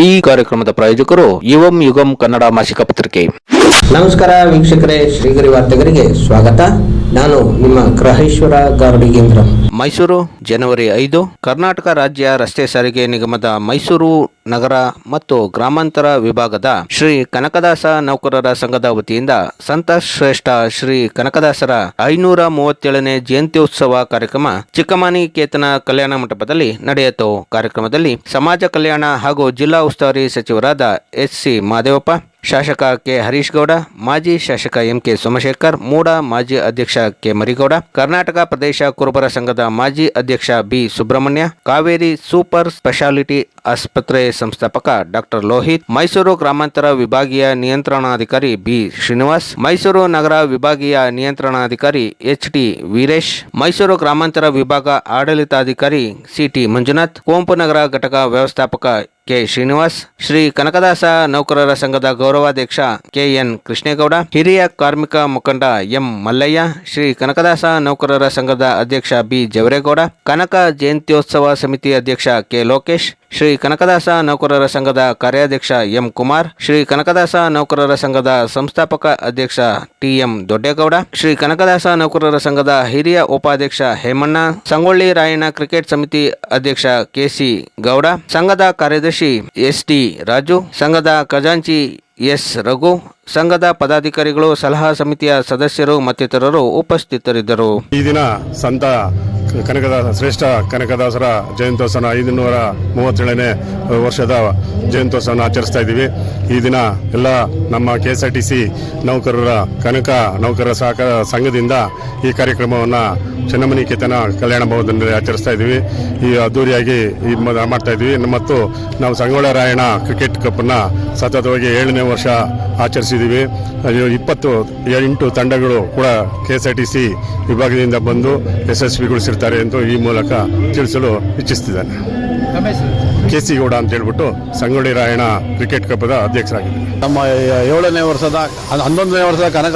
ಈ ಕಾರ್ಯಕ್ರಮದ ಪ್ರಾಯೋಜಕರು ಯುವಂ ಯುಗಂ ಕನ್ನಡ ಮಾಸಿಕ ಪತ್ರಿಕೆ. ನಮಸ್ಕಾರ ವೀಕ್ಷಕರೇ, ಶ್ರೀಗರಿ ವಾರ್ತೆಗರಿಗೆ ಸ್ವಾಗತ. ನಾನು ನಿಮ್ಮ ಗ್ರಹೇಶ್ವರ ಗಾರ್ಡಿಗೇಂದ್ರ. ಮೈಸೂರು ಜನವರಿ 5. ಕರ್ನಾಟಕ ರಾಜ್ಯ ರಸ್ತೆ ಸಾರಿಗೆ ನಿಗಮದ ಮೈಸೂರು ನಗರ ಮತ್ತು ಗ್ರಾಮಾಂತರ ವಿಭಾಗದ ಶ್ರೀ ಕನಕದಾಸ ನೌಕರರ ಸಂಘದ ವತಿಯಿಂದ ಸಂತ ಶ್ರೇಷ್ಠ ಶ್ರೀ ಕನಕದಾಸರ 537ನೇ ಜಯಂತ್ಯೋತ್ಸವ ಕಾರ್ಯಕ್ರಮ ಚಿಕ್ಕಮನಿಕೇತನ ಕಲ್ಯಾಣ ಮಂಟಪದಲ್ಲಿ ನಡೆಯಿತು. ಕಾರ್ಯಕ್ರಮದಲ್ಲಿ ಸಮಾಜ ಕಲ್ಯಾಣ ಹಾಗೂ ಜಿಲ್ಲಾ ಉಸ್ತುವಾರಿ ಸಚಿವರಾದ ಎಚ್.ಸಿ. ಮಹದೇವಪ್ಪ, ಶಾಸಕ ಕೆ. ಹರೀಶ್ ಗೌಡ, ಮಾಜಿ ಶಾಸಕ ಎಂ.ಕೆ. ಸೋಮಶೇಖರ್, ಮೂಡ ಮಾಜಿ ಅಧ್ಯಕ್ಷ ಕೆ. ಮರಿಗೌಡ, ಕರ್ನಾಟಕ ಪ್ರದೇಶ ಕುರುಬರ ಸಂಘದ ಮಾಜಿ ಅಧ್ಯಕ್ಷ B. Subrahmanya, Kaveri super speciality ಆಸ್ಪತ್ರೆ ಸಂಸ್ಥಾಪಕ ಡಾಕ್ಟರ್ ಲೋಹಿತ್, ಮೈಸೂರು ಗ್ರಾಮಾಂತರ ವಿಭಾಗೀಯ ನಿಯಂತ್ರಣಾಧಿಕಾರಿ ಬಿ. ಶ್ರೀನಿವಾಸ್, ಮೈಸೂರು ನಗರ ವಿಭಾಗೀಯ ನಿಯಂತ್ರಣಾಧಿಕಾರಿ ಎಚ್.ಟಿ. ವೀರೇಶ್, ಮೈಸೂರು ಗ್ರಾಮಾಂತರ ವಿಭಾಗ ಆಡಳಿತಾಧಿಕಾರಿ ಸಿ.ಟಿ. ಮಂಜುನಾಥ್, ಕುವೆಂಪು ನಗರ ಘಟಕ ವ್ಯವಸ್ಥಾಪಕ ಕೆ. ಶ್ರೀನಿವಾಸ್, ಶ್ರೀ ಕನಕದಾಸ ನೌಕರರ ಸಂಘದ ಗೌರವಾಧ್ಯಕ್ಷ ಕೆ.ಎನ್. ಕೃಷ್ಣೇಗೌಡ, ಹಿರಿಯ ಕಾರ್ಮಿಕ ಮುಖಂಡ ಎಂ. ಮಲ್ಲಯ್ಯ, ಶ್ರೀ ಕನಕದಾಸ ನೌಕರರ ಸಂಘದ ಅಧ್ಯಕ್ಷ ಬಿ. ಜವರೇಗೌಡ, ಕನಕ ಜಯಂತ್ಯೋತ್ಸವ ಸಮಿತಿ ಅಧ್ಯಕ್ಷ ಕೆ. ಲೋಕೇಶ್, ಶ್ರೀ ಕನಕದಾಸ ನೌಕರರ ಸಂಘದ ಕಾರ್ಯಾಧ್ಯಕ್ಷ ಎಂ. ಕುಮಾರ್, ಶ್ರೀ ಕನಕದಾಸ ನೌಕರರ ಸಂಘದ ಸಂಸ್ಥಾಪಕ ಅಧ್ಯಕ್ಷ ಟಿ.ಎಂ. ದೊಡ್ಡೇಗೌಡ, ಶ್ರೀ ಕನಕದಾಸ ನೌಕರರ ಸಂಘದ ಹಿರಿಯ ಉಪಾಧ್ಯಕ್ಷ ಹೇಮಣ್ಣ, ಸಂಗೊಳ್ಳಿ ರಾಯಣ್ಣ ಕ್ರಿಕೆಟ್ ಸಮಿತಿ ಅಧ್ಯಕ್ಷ ಕೆ.ಸಿ. ಗೌಡ, ಸಂಘದ ಕಾರ್ಯದರ್ಶಿ ಎಸ್.ಟಿ. ರಾಜು, ಸಂಘದ ಖಜಾಂಚಿ ಎಸ್. ರಘು, ಸಂಘದ ಪದಾಧಿಕಾರಿಗಳು, ಸಲಹಾ ಸಮಿತಿಯ ಸದಸ್ಯರು ಮತ್ತಿತರರು ಉಪಸ್ಥಿತರಿದ್ದರು. ಈ ದಿನ ಸಂತ ಶ್ರೇಷ್ಠ ಕನಕದಾಸರ ಜಯಂತ್ಯೋತ್ಸವ 537ನೇ ವರ್ಷದ ಜಯಂತ್ಯೋತ್ಸವನ ಆಚರಿಸ್ತಾ ಇದ್ದೀವಿ. ಈ ದಿನ ಎಲ್ಲ ನಮ್ಮ KSRTC ನೌಕರರ ಕನಕ ನೌಕರರ ಸಹಕಾರ ಸಂಘದಿಂದ ಈ ಕಾರ್ಯಕ್ರಮವನ್ನು ಚೆನ್ನಮನಿಕೇತನ ಕಲ್ಯಾಣ ಭವನದಲ್ಲಿ ಆಚರಿಸ್ತಾ ಇದ್ದೀವಿ. ಈ ಅದ್ದೂರಿಯಾಗಿ ಮಾಡ್ತಾ ಇದ್ದೀವಿ. ಮತ್ತು ನಾವು ಸಂಗೊಳ್ಳಿ ರಾಯಣ್ಣ ಕ್ರಿಕೆಟ್ ಕಪ್ಪನ್ನು ಸತತವಾಗಿ 7ನೇ ವರ್ಷ ಆಚರಿಸಿದ್ದೀವಿ. 28 ತಂಡಗಳು ಕೂಡ KSRTC ವಿಭಾಗದಿಂದ ಬಂದು ಯಶಸ್ವಿಗೊಳಿಸಿರ್ತಾರೆ ಎಂದು ಈ ಮೂಲಕ ತಿಳಿಸಲು ಇಚ್ಛಿಸುತ್ತಿದ್ದೇನೆ. ಕೆ.ಸಿ. ಗೌಡ ಅಂತ ಹೇಳ್ಬಿಟ್ಟು ಸಂಗೊಳ್ಳಿ ರಾಯಣ್ಣ ಕ್ರಿಕೆಟ್ ಕಪ್ಪದ ಅಧ್ಯಕ್ಷರಾಗಿದ್ದಾರೆ. ನಮ್ಮ 7ನೇ ವರ್ಷದ 11ನೇ ವರ್ಷದ ಕನಕ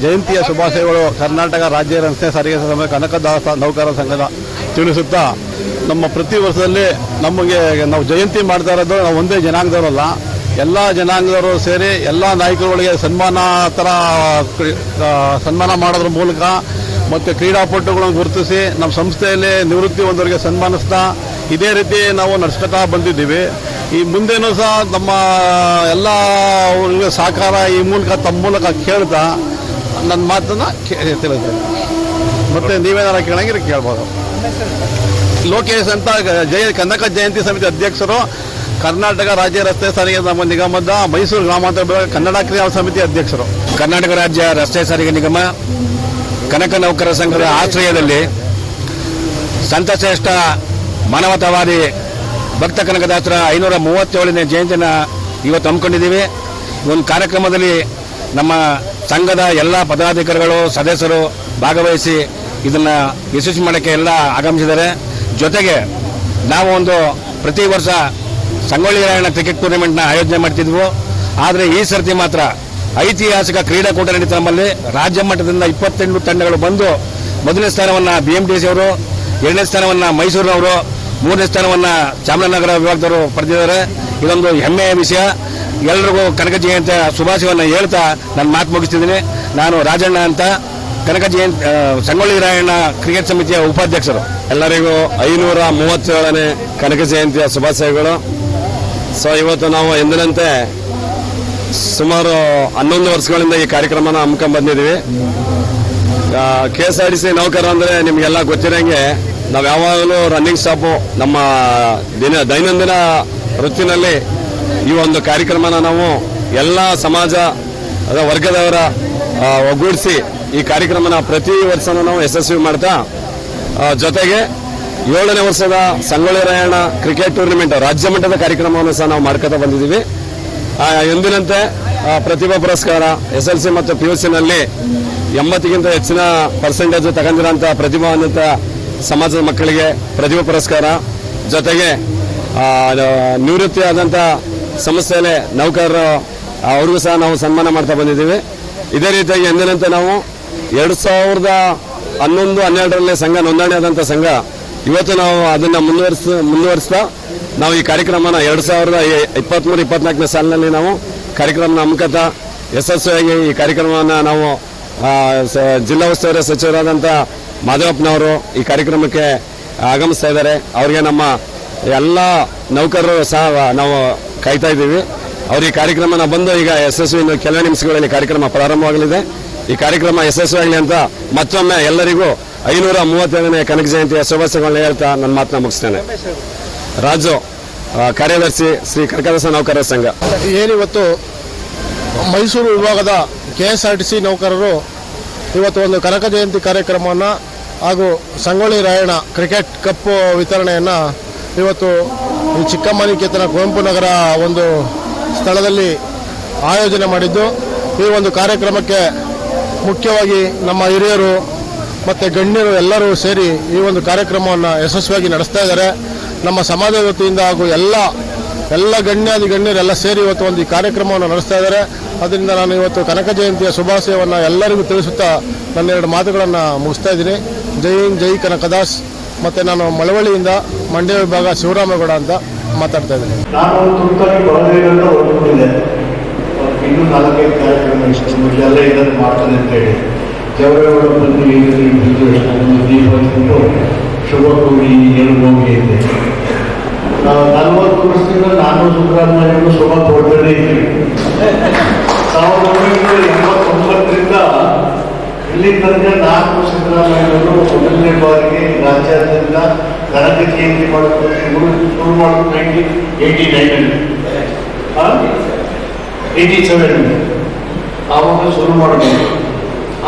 ಜಯಂತಿಯ ಶುಭಾಶಯಗಳು ಕರ್ನಾಟಕ ರಾಜ್ಯ ರಸ್ತೆ ಸಾರಿಗೆ ಸಂಘ ಕನಕದಾಸ ನೌಕರರ ಸಂಘದ ತಿಳಿಸುತ್ತಾ, ನಮ್ಮ ಪ್ರತಿ ವರ್ಷದಲ್ಲಿ ನಾವು ಜಯಂತಿ ಮಾಡ್ತಾ ಇರೋದು ನಾವು ಒಂದೇ ಜನಾಂಗದವರಲ್ಲ, ಎಲ್ಲ ಜನಾಂಗದವರು ಸೇರಿ ಎಲ್ಲ ನಾಯಕರುಗಳಿಗೆ ಸನ್ಮಾನ ಮಾಡೋದ್ರ ಮೂಲಕ ಮತ್ತು ಕ್ರೀಡಾಪಟುಗಳನ್ನು ಗುರುತಿಸಿ ನಮ್ಮ ಸಂಸ್ಥೆಯಲ್ಲಿ ನಿವೃತ್ತಿ ಹೊಂದವರಿಗೆ ಸನ್ಮಾನಿಸ್ತಾ ಇದೇ ರೀತಿ ನಾವು ನಡೆಸ್ತಾ ಬಂದಿದ್ದೀವಿ. ಈ ಮುಂದೇನೂ ಸಹ ನಮ್ಮ ಎಲ್ಲ ಊರಿಗೆ ಸಹಕಾರ ಈ ಮೂಲಕ ತಮ್ಮ ಮೂಲಕ ಕೇಳ್ತಾ ನನ್ನ ಮಾತನ್ನು ತಿಳಿಸ್ತೇನೆ. ಮತ್ತು ನೀವೇನಾರ ಕೇಳಂಗಿದ್ರೆ ಕೇಳ್ಬೋದು. ಲೋಕೇಶ್ ಅಂತ ಕನಕ ಜಯಂತಿ ಸಮಿತಿ ಅಧ್ಯಕ್ಷರು, ಕರ್ನಾಟಕ ರಾಜ್ಯ ರಸ್ತೆ ಸಾರಿಗೆ ನಿಗಮದ ಮೈಸೂರು ಗ್ರಾಮಾಂತರ ವಿಭಾಗ ಕನ್ನಡ ಕ್ರಿಯಾ ಸಮಿತಿ ಅಧ್ಯಕ್ಷರು. ಕರ್ನಾಟಕ ರಾಜ್ಯ ರಸ್ತೆ ಸಾರಿಗೆ ನಿಗಮ ಕನಕ ನೌಕರರ ಸಂಘದ ಆಶ್ರಯದಲ್ಲಿ ಸಂತ ಶ್ರೇಷ್ಠ ಮಾನವತಾವಾದಿ ಭಕ್ತ ಕನಕದಾಸರ 537ನೇ ಜಯಂತಿನ ಇವತ್ತು ಹಮ್ಮಿಕೊಂಡಿದ್ದೀವಿ. ಈ ಒಂದು ಕಾರ್ಯಕ್ರಮದಲ್ಲಿ ನಮ್ಮ ಸಂಘದ ಎಲ್ಲ ಪದಾಧಿಕಾರಿಗಳು ಸದಸ್ಯರು ಭಾಗವಹಿಸಿ ಇದನ್ನು ಯಶಸ್ವಿ ಮಾಡೋಕ್ಕೆ ಎಲ್ಲ ಆಗಮಿಸಿದ್ದಾರೆ. ಜೊತೆಗೆ ನಾವು ಪ್ರತಿ ವರ್ಷ ಸಂಗೊಳ್ಳಿ ರಾಯಣ್ಣ ಕ್ರಿಕೆಟ್ ಟೂರ್ನಮೆಂಟ್ನ ಆಯೋಜನೆ ಮಾಡ್ತಿದ್ವು. ಆದರೆ ಈ ಸರ್ತಿ ಮಾತ್ರ ಐತಿಹಾಸಿಕ ಕ್ರೀಡಾಕೂಟ ನಡೀತಾ. ನಮ್ಮಲ್ಲಿ ರಾಜ್ಯ ಮಟ್ಟದಿಂದ 28 ತಂಡಗಳು ಬಂದು ಮೊದಲನೇ ಸ್ಥಾನವನ್ನು BMTC ಅವರು, 2ನೇ ಸ್ಥಾನವನ್ನು ಮೈಸೂರಿನವರು, 3ನೇ ಸ್ಥಾನವನ್ನು ಚಾಮರಾಜನಗರ ವಿಭಾಗದವರು ಪಡೆದಿದ್ದಾರೆ. ಇದೊಂದು ಹೆಮ್ಮೆಯ ವಿಷಯ. ಎಲ್ಲರಿಗೂ ಕನಕ ಜಯಂತಿಯ ಶುಭಾಶಯವನ್ನು ಹೇಳ್ತಾ ನನ್ನ ಮಾತು ಮುಗಿಸ್ತಿದ್ದೀನಿ. ನಾನು ರಾಜಣ್ಣ ಅಂತ, ಕನಕ ಜಯಂತಿ ಸಂಗೊಳ್ಳಿ ರಾಯಣ್ಣ ಕ್ರಿಕೆಟ್ ಸಮಿತಿಯ ಉಪಾಧ್ಯಕ್ಷರು. ಎಲ್ಲರಿಗೂ 537ನೇ ಕನಕ ಜಯಂತಿಯ ಶುಭಾಶಯಗಳು. ಇವತ್ತು ನಾವು ಎಂದಿನಂತೆ ಸುಮಾರು 11 ವರ್ಷಗಳಿಂದ ಈ ಕಾರ್ಯಕ್ರಮನ ಹಮ್ಮಿಕೊಂಡು ಬಂದಿದ್ದೀವಿ. KSRTC ನೌಕರ ಅಂದರೆ ನಿಮಗೆಲ್ಲ ಗೊತ್ತಿರೋಂಗೆ ನಾವು ಯಾವಾಗಲೂ ರನ್ನಿಂಗ್ ಸ್ಟಾಪು ನಮ್ಮ ದೈನಂದಿನ ವೃತ್ತಿನಲ್ಲಿ ಈ ಒಂದು ಕಾರ್ಯಕ್ರಮನ ನಾವು ಎಲ್ಲ ಸಮಾಜ ವರ್ಗದವರ ಒಗ್ಗೂಡಿಸಿ ಈ ಕಾರ್ಯಕ್ರಮನ ಪ್ರತಿ ವರ್ಷನೂ ನಾವು ಯಶಸ್ವಿ ಮಾಡ್ತಾ, ಜೊತೆಗೆ 7ನೇ ವರ್ಷದ ಸಂಗೊಳ್ಳಿ ರಾಯಣ್ಣ ಕ್ರಿಕೆಟ್ ಟೂರ್ನಮೆಂಟ್ ರಾಜ್ಯ ಮಟ್ಟದ ಕಾರ್ಯಕ್ರಮವನ್ನು ಸಹ ನಾವು ಮಾಡ್ಕೊತಾ ಬಂದಿದ್ದೀವಿ. ಎಂದಿನಂತೆ ಪ್ರತಿಭಾ ಪುರಸ್ಕಾರ SLC ಮತ್ತು PUCನಲ್ಲಿ 80ಗಿಂತ ಹೆಚ್ಚಿನ ಪರ್ಸೆಂಟೇಜ್ ತಗೊಂಡಿರೋಂಥ ಪ್ರತಿಭಾನ್ವಿತ ಸಮಾಜದ ಮಕ್ಕಳಿಗೆ ಪ್ರತಿಭಾ ಪುರಸ್ಕಾರ, ಜೊತೆಗೆ ನಿವೃತ್ತಿ ಆದಂಥ ಸಂಸ್ಥೆಯಲ್ಲಿ ನೌಕರರು ಅವ್ರಿಗೂ ಸಹ ನಾವು ಸನ್ಮಾನ ಮಾಡ್ತಾ ಬಂದಿದ್ದೀವಿ. ಇದೇ ರೀತಿಯಾಗಿ ಎಂದಿನಂತೆ ನಾವು 2011-12ರಲ್ಲಿ ಸಂಘ ನೋಂದಣಿ ಆದಂಥ ಸಂಘ ಇವತ್ತು ನಾವು ಅದನ್ನು ಮುಂದುವರಿಸ್ತಾ ನಾವು ಈ ಕಾರ್ಯಕ್ರಮನ 2023-24ನೇ ಸಾಲಿನಲ್ಲಿ ನಾವು ಕಾರ್ಯಕ್ರಮನ ಹಮ್ಮಿಕೊತ ಯಶಸ್ವಿಯಾಗಿ ಈ ಕಾರ್ಯಕ್ರಮವನ್ನು ನಾವು ಜಿಲ್ಲಾ ಉಸ್ತುವಾರಿ ಸಚಿವರಾದಂಥ ಮಾಧವಪ್ಪನವರು ಈ ಕಾರ್ಯಕ್ರಮಕ್ಕೆ ಆಗಮಿಸ್ತಾ ಇದ್ದಾರೆ. ಅವರಿಗೆ ನಮ್ಮ ಎಲ್ಲ ನೌಕರರು ಸಹ ನಾವು ಕಾಯ್ತಾ ಇದ್ದೀವಿ. ಅವರು ಈ ಕಾರ್ಯಕ್ರಮನ ಬಂದು ಈಗ ಯಶಸ್ವಿ ಕೆಲವೇ ನಿಮಿಷಗಳಲ್ಲಿ ಕಾರ್ಯಕ್ರಮ ಪ್ರಾರಂಭವಾಗಲಿದೆ. ಈ ಕಾರ್ಯಕ್ರಮ ಯಶಸ್ವಿಯಾಗಲಿ ಅಂತ ಮತ್ತೊಮ್ಮೆ ಎಲ್ಲರಿಗೂ 537ನೇ ಕನಕ ಜಯಂತಿಯ ಶುಭಾಶಯಗಳನ್ನ ಹೇಳ್ತಾ ನನ್ನ ಮಾತನ್ನ ಮುಗಿಸ್ತೇನೆ. ರಾಜು, ಕಾರ್ಯದರ್ಶಿ, ಶ್ರೀ ಕನಕದಾಸ ನೌಕರರ ಸಂಘ. ಏನಿವತ್ತು ಮೈಸೂರು ವಿಭಾಗದ KSRTC ನೌಕರರು ಇವತ್ತು ಒಂದು ಕನಕ ಜಯಂತಿ ಕಾರ್ಯಕ್ರಮವನ್ನು ಹಾಗೂ ಸಂಗೊಳ್ಳಿ ರಾಯಣ್ಣ ಕ್ರಿಕೆಟ್ ಕಪ್ ವಿತರಣೆಯನ್ನು ಇವತ್ತು ಈ ಚಿಕ್ಕಮ್ಮನಿಕೇತನ ಕುವೆಂಪು ನಗರ ಒಂದು ಸ್ಥಳದಲ್ಲಿ ಆಯೋಜನೆ ಮಾಡಿದ್ದು, ಈ ಒಂದು ಕಾರ್ಯಕ್ರಮಕ್ಕೆ ಮುಖ್ಯವಾಗಿ ನಮ್ಮ ಹಿರಿಯರು ಮತ್ತು ಗಣ್ಯರು ಎಲ್ಲರೂ ಸೇರಿ ಈ ಒಂದು ಕಾರ್ಯಕ್ರಮವನ್ನು ಯಶಸ್ವಿಯಾಗಿ ನಡೆಸ್ತಾ ಇದ್ದಾರೆ. ನಮ್ಮ ಸಮಾಜದ ವತಿಯಿಂದ ಹಾಗೂ ಎಲ್ಲ ಗಣ್ಯರೆಲ್ಲ ಸೇರಿ ಇವತ್ತು ಒಂದು ಈ ಕಾರ್ಯಕ್ರಮವನ್ನು ನಡೆಸ್ತಾ ಇದ್ದಾರೆ. ಅದರಿಂದ ನಾನು ಇವತ್ತು ಕನಕ ಜಯಂತಿಯ ಶುಭಾಶಯವನ್ನು ಎಲ್ಲರಿಗೂ ತಿಳಿಸುತ್ತಾ ನನ್ನ 2 ಮಾತುಗಳನ್ನು ಮುಗಿಸ್ತಾ ಇದ್ದೀನಿ. ಜೈ ಹಿಂದ್, ಜೈ ಕನಕದಾಸ್. ಮತ್ತು ನಾನು ಮಳವಳ್ಳಿಯಿಂದ ಮಂಡ್ಯ ವಿಭಾಗ ಶಿವರಾಮೇಗೌಡ ಅಂತ ಮಾತಾಡ್ತಾ ಇದ್ದೀನಿ. ನಾನು ತುರ್ತಾಗಿ ಬರದೇನಂತ ಹೊರಟಿದ್ದೆ. ಇನ್ನೂ 4-5 ಕಾರ್ಯಕ್ರಮ ಇಷ್ಟು ಎಲ್ಲ ಇದನ್ನು ಮಾಡ್ತದೆ ಅಂತೇಳಿ ಜವರೇಗೌಡ ಬಂದು ದೀಪ ಹಚ್ಚಿಬಿಟ್ಟು ಶುಭ ಕೂಡಿ ಹೋಗಿ ಇದ್ದೆ. 40 ವರ್ಷದಿಂದ ನಾನು ಸಿದ್ದರಾಮಯ್ಯನವರು ಶುಭ ಕೊಡ್ತಾನೆ ಇದ್ದೀವಿ. 1989ರಿಂದ ಇಲ್ಲಿ ತನಕ ನಾನು ಸಿದ್ದರಾಮಯ್ಯನವರು ಮೊದಲನೇ ಬಾರಿಗೆ ರಾಜ್ಯಾದ್ಯಂತ ಕನಕ ಜಯಂತಿ ಮಾಡೋದು ಶುರು ಮಾಡೋದು 1989ರಲ್ಲಿ 87ರಲ್ಲಿ ಆವಾಗ ಶುರು ಮಾಡೋದು.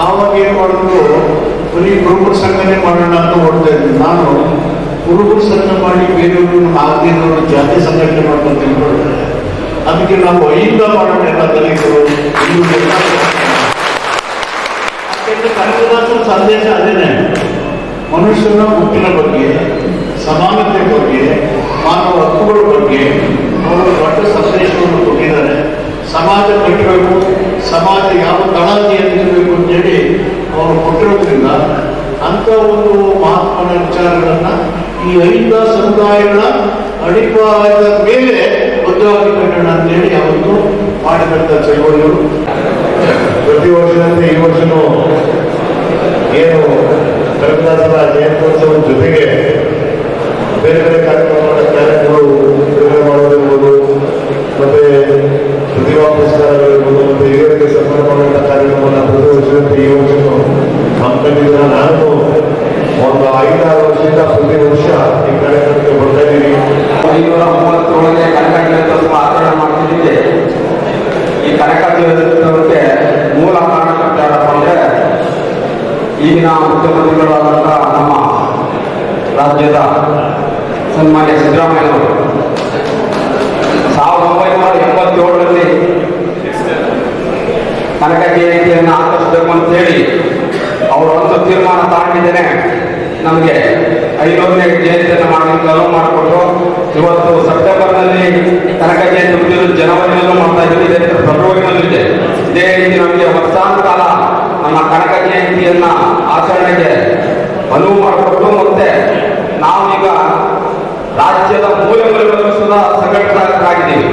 ಆವಾಗ ಏನು ಮಾಡಿದ್ರು, ಬರೀ ಕುರುಬರ ಸಂಘನೇ ಮಾಡೋಣ ಅಂತ ಓಡ್ತಾ ಇದ್ವಿ. ನಾನು ಕುರುಬರ ಸಂಘ ಮಾಡಿ ಬೇರೆಯವರು ಆಗದಿರೋರು ಜಾತಿ ಸಂಘಟನೆ ಮಾಡ್ಕೊಂಡು ತಿಳ್ಕೊಳ್ತಾರೆ. ಅದಕ್ಕೆ ನಾವು ಐದ ಮಾಡೋಣ ಎಲ್ಲ ದಲಿತರು ಕನಕದಾಸರ ಸಂದೇಶ ಅದೇನೆ. ಮನುಷ್ಯನ ಮುಕ್ತಿನ ಬಗ್ಗೆ, ಸಮಾನತೆ ಬಗ್ಗೆ, ಮಾನವ ಹಕ್ಕುಗಳ ಬಗ್ಗೆ ಅವರು ದೊಡ್ಡ ಸಂದೇಶವನ್ನು ಕೊಟ್ಟಿದ್ದಾರೆ. ಸಮಾಜ ಕಟ್ಟಬೇಕು, ಸಮಾಜ ಯಾವ ತಳಹದಿಯಲ್ಲಿ ನಿಲ್ಲಬೇಕು ಅಂತೇಳಿ ಅವರು ಕೊಟ್ಟಿರೋದ್ರಿಂದ ಅಂಥ ಒಂದು ಮಹಾತ್ಮನ ವಿಚಾರಗಳನ್ನು ಈ 5 ಸಮುದಾಯಗಳ ಅಡಿಪಾಯದ ಮೇಲೆ ಬದ್ಧವಾಗಿ ಕಟ್ಟೋಣ ಅಂತೇಳಿ ಅವತ್ತು ಮಾಡಿದಂಥ ಚಳವಳಿಗಳು. ಪ್ರತಿ ವರ್ಷದಂತೆ ಈ ವರ್ಷನೂ ಏನು ಕನಕದಾಸರ ಜಯಂತ್ಯೋತ್ಸವದ ಜೊತೆಗೆ ಬೇರೆ ಬೇರೆ ಕಾರ್ಯಕ್ರಮಗಳು ಬಿಡುಗಡೆ ಮಾಡೋದಿರ್ಬೋದು, ಮತ್ತೆ ಪ್ರತಿಭಾ ಪುರಸ್ಕಾರಗಳಿರ್ಬೋದು, ಮತ್ತೆ ಹಿರಿಯರಿಗೆ ಸನ್ಮಾನ ಮಾಡುವಂಥ ಕಾರ್ಯಕ್ರಮವನ್ನು ಪ್ರತಿ ವರ್ಷದಂತೆ ಈ ವರ್ಷನೂ ಹಮ್ಮಿಕೊಂಡಿದ್ದ. ನಾನು ಒಂದು 5-6 ವರ್ಷದಿಂದ ಪ್ರತಿ ವರ್ಷ ಈ ಕಾರ್ಯಕ್ರಮಕ್ಕೆ ಬರ್ತಾ ಇದ್ದೀನಿ. 537ನೇ ಕನಕ ಜಯಂತ್ಯೋತ್ಸವ ಆಚರಣೆ ಮಾಡ್ತಿದ್ದೆ. ಈ ಕನಕ ಜಯಂತ್ಯೋತ್ಸವಕ್ಕೆ ಮೂಲ ಕಾರಣಕರ್ತ ಯಾರಪ್ಪ ಅಂದರೆ ಈಗಿನ ಮುಖ್ಯಮಂತ್ರಿಗಳಾದಂಥ ನಮ್ಮ ರಾಜ್ಯದ ಸನ್ಮಾನ್ಯ ಸಿದ್ದರಾಮಯ್ಯನವರು 1987ರಲ್ಲಿ ಕನಕ ಜಯಂತಿಯನ್ನು ಆಚರಿಸಬೇಕು ಅಂತೇಳಿ ಅವರು ಒಂದು ತೀರ್ಮಾನ ತಗೊಂಡಿದ್ದೇನೆ. ನಮಗೆ 5ನೇ ಜಯಂತಿಯನ್ನು ಮಾಡಲಿಕ್ಕೆ ಅನುವು ಮಾಡಿಕೊಟ್ಟು ಇವತ್ತು ಸೆಪ್ಟೆಂಬರ್ನಲ್ಲಿ ಕನಕ ಜಯಂತಿ ಮುಗಿದು ಜನವರಿನಲ್ಲೂ ಮಾಡ್ತಾ ಇದ್ದೀವಿ, ಫೆಬ್ರವರಿನಲ್ಲೂ ಇದೆ. ಇದೇ ರೀತಿ ನಮಗೆ ವರ್ಷಾನುಕಾಲ ನಮ್ಮ ಕನಕ ಜಯಂತಿಯನ್ನ ಆಚರಣೆಗೆ ಅನುವು ಮಾಡಿಕೊಟ್ಟು ಮತ್ತೆ ನಾವೀಗ ರಾಜ್ಯದ ಮೂಲಗಳನ್ನು ಸುಧಾ ಸಂಘಟನೆಗಳಾಗಿದ್ದೀವಿ.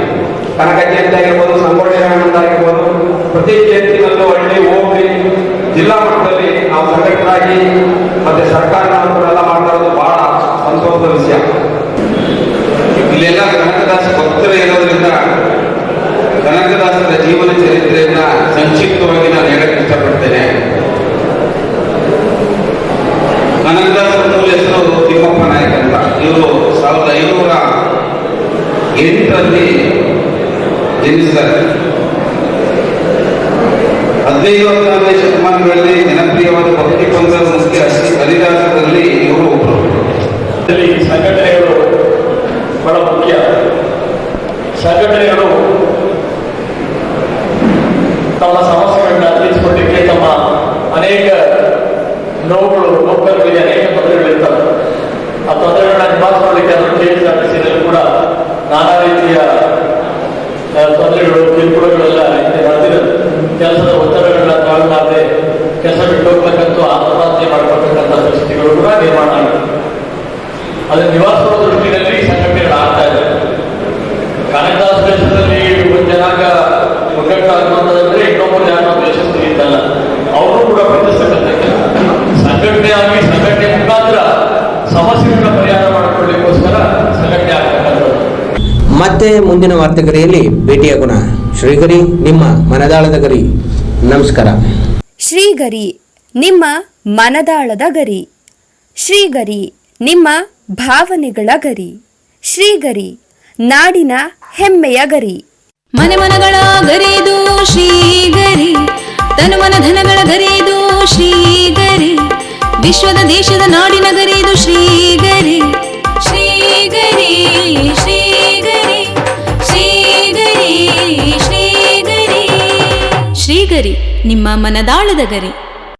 ಕನಕ ಜಯಂತಿ ಆಗಿರ್ಬೋದು, ಸಂಗೊಳ್ಳಿ ರಾಯಣ್ಣಂದಾಗಿರ್ಬೋದು, ಪ್ರತಿ ಜಯಂತಿನಲ್ಲೂ ಹಳ್ಳಿ, ಹೋಬಳಿ, ಜಿಲ್ಲಾ ಮಟ್ಟದಲ್ಲಿ ನಾವು ಸಂಘಟನೆಯಾಗಿ ಮತ್ತೆ ಸರ್ಕಾರ ನೌಕರರೆಲ್ಲ ಮಾಡ್ತಾ ಇರೋದು ಬಹಳ ಸಂತೋಷದ ವಿಷಯ. ಇಲ್ಲೆಲ್ಲ ಕನಕದಾಸ ಭಕ್ತರು ಇರೋದ್ರಿಂದ ಕನಕದಾಸರ ಜೀವನ ಚರಿತ್ರೆಯನ್ನ ಸಂಕ್ಷಿಪ್ತವಾಗಿ ನಾನು ಹೇಳಕ್ಕೆ ಇಷ್ಟಪಡ್ತೇನೆ. ಕನಕದಾಸರ ಮೂಲ ಹೆಸರು ತಿಮ್ಮಪ್ಪ ನಾಯಕ ಅಂತ. ಇವರು 1508ರಲ್ಲಿ ಜನಿಸಿದ್ದಾರೆ. 15ನೇ ಶತಮಾನಗಳಲ್ಲಿ ಜನಪ್ರಿಯವಾದ ಭಕ್ತಿ ಪಂಥದ ಮುಖ್ಯ ಹರಿದಾಸರಲ್ಲಿ ಇವರು ಒಬ್ಬರು. ಸಂಘಟನೆಗಳು ಬಹಳ ಮುಖ್ಯ. ಸಂಘಟನೆಗಳು ತಮ್ಮ ಸಮಸ್ಯೆಗಳನ್ನ ತಿಳಿಸಿಕೊಟ್ಟಿಗೆ ತಮ್ಮ ಅನೇಕ ನೋವುಗಳು, ನೌಕರರಿಗೆ ಅನೇಕ ತೊಂದರೆಗಳಿರ್ತವೆ. ಆ ತೊಂದರೆಗಳನ್ನ ನಿಭಾಯಿಸಿಕೊಳ್ಳಿಕ್ಕೆ ಅವರು KSRTCನಲ್ಲಿ ಕೂಡ ನಾನಾ ರೀತಿಯ ತೊಂದರೆಗಳು, ಕಿರುಕುಳಗಳೆಲ್ಲ ನಡೆದಿದೆ. ಕೆಲಸದ ಒತ್ತಡಗಳನ್ನ ತಾಳಲಾರದೆ ಕೆಲಸ ಬಿಟ್ಟು ಹೋಗ್ಬೇಕಂತೂ ಆತ್ಮಹತ್ಯೆ ಮಾಡ್ಕೊಳ್ತಕ್ಕಂಥ ಪರಿಸ್ಥಿತಿಗಳು ಕೂಡ ನಿರ್ಮಾಣ ಆಗಿದೆ. ಅದನ್ನು ನಿವಾರಿಸುವ ದೃಷ್ಟಿಯಲ್ಲಿ ಸಂಘಟನೆಗಳು ಆಗ್ತಾ ಇದೆ. ಮತ್ತೆ ಮುಂದಿನ ವಾರ್ತೆಗರಿಯಲ್ಲಿ ಭೇಟಿಯಾಗೋಣ. ಶ್ರೀಗರಿ, ನಿಮ್ಮ ಮನದಾಳದ ಗರಿ. ನಮಸ್ಕಾರ. ಶ್ರೀಗರಿ, ನಿಮ್ಮ ಮನದಾಳದ ಗರಿ. ಶ್ರೀಗರಿ, ನಿಮ್ಮ ಭಾವನೆಗಳ ಗರಿ. ಶ್ರೀಗರಿ, ನಾಡಿನ ಹೆಮ್ಮೆಯ ಗರಿ. ಮನೆ ಮನಗಳ ಗರಿದು ಶ್ರೀಗರಿ, ತನು ಮನ ಧನಗಳ ಗರಿದು ಶ್ರೀಗರಿ, ವಿಶ್ವದ ದೇಶದ ನಾಡಿನ ಗರಿದು ಶ್ರೀಗರಿ. ಶ್ರೀಗರಿ ಶ್ರೀಗರಿ ಶ್ರೀಗರಿ ಶ್ರೀಗರಿ ಶ್ರೀಗರಿ, ನಿಮ್ಮ ಮನದಾಳದ ಗರಿ.